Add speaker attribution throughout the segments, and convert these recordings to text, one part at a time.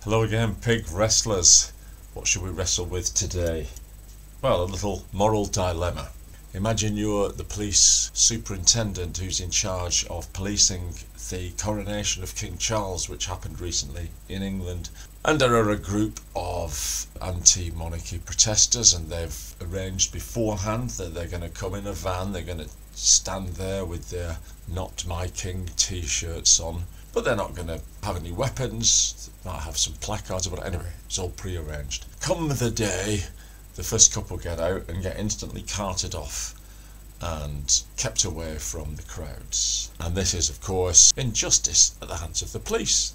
Speaker 1: Hello again, pig wrestlers. What should we wrestle with today? Well, a little moral dilemma. Imagine you're the police superintendent who's in charge of policing the coronation of King Charles, which happened recently in England. And there are a group of anti-monarchy protesters, and they've arranged beforehand that they're going to come in a van, they're going to stand there with their Not My King t-shirts on, but they're not going to have any weapons. They might have some placards, but anyway, it's all pre-arranged. Come the day, the first couple get out and get instantly carted off and kept away from the crowds. And this is, of course, injustice at the hands of the police.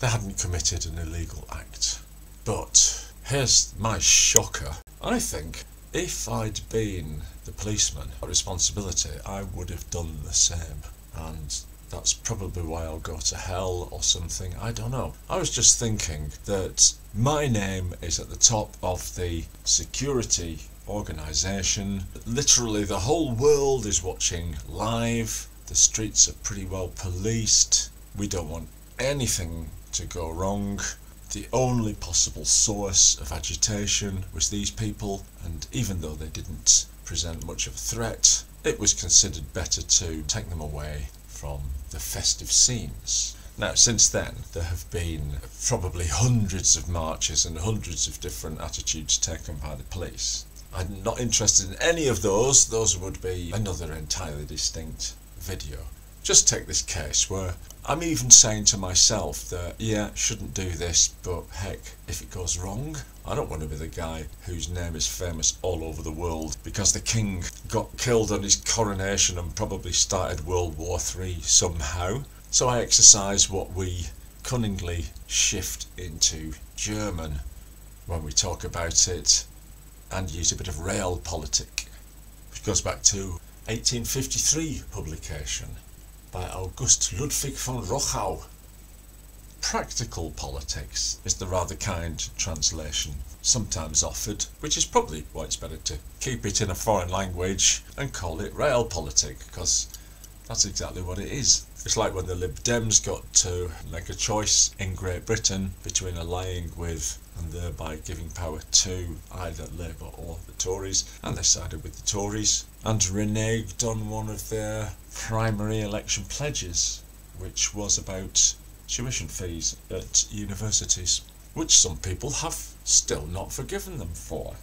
Speaker 1: They hadn't committed an illegal act. But here's my shocker. I think if I'd been the policeman at responsibility, I would have done the same. And that's probably why I'll go to hell or something, I don't know. I was just thinking that my name is at the top of the security organisation. Literally the whole world is watching live. The streets are pretty well policed. We don't want anything to go wrong. The only possible source of agitation was these people, and even though they didn't present much of a threat, it was considered better to take them away from the festive scenes. Now, since then, there have been probably hundreds of marches and hundreds of different attitudes taken by the police. I'm not interested in any of those. Those would be another entirely distinct video. Just take this case where I'm even saying to myself that, yeah, shouldn't do this, but heck, if it goes wrong, I don't want to be the guy whose name is famous all over the world because the king got killed on his coronation and probably started World War III somehow. So I exercise what we cunningly shift into German when we talk about it and use a bit of Realpolitik, which goes back to 1853 publication by August Ludwig von Rochau. Practical politics is the rather kind translation sometimes offered, which is probably why it's better to keep it in a foreign language and call it Realpolitik, because that's exactly what it is. It's like when the Lib Dems got to make a choice in Great Britain between allying with and thereby giving power to either Labour or the Tories, and they sided with the Tories and reneged on one of their primary election pledges, which was about tuition fees at universities, which some people have still not forgiven them for.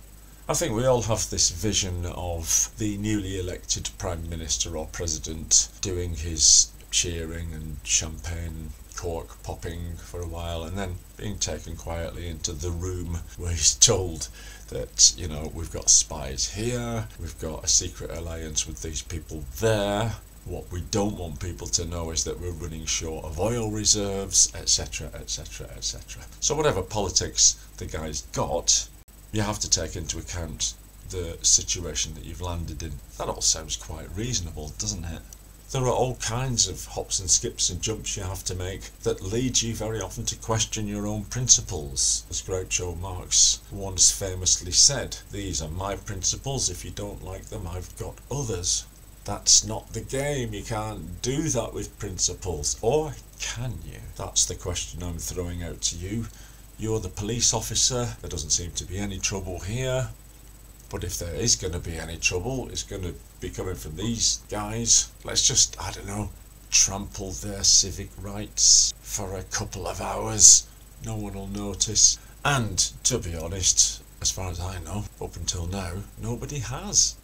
Speaker 1: I think we all have this vision of the newly elected Prime Minister or President doing his cheering and champagne cork popping for a while and then being taken quietly into the room where he's told that, you know, we've got spies here, we've got a secret alliance with these people there. What we don't want people to know is that we're running short of oil reserves, etc, etc, etc. So whatever politics the guy's got, you have to take into account the situation that you've landed in. That all sounds quite reasonable, doesn't it? There are all kinds of hops and skips and jumps you have to make that lead you very often to question your own principles. As Groucho Marx once famously said, "These are my principles, if you don't like them, I've got others." That's not the game. You can't do that with principles. Or can you? That's the question I'm throwing out to you. You're the police officer. There doesn't seem to be any trouble here. But if there is going to be any trouble, it's going to be coming from these guys. Let's just, I don't know, trample their civic rights for a couple of hours. No one will notice. And, to be honest, as far as I know, up until now, nobody has.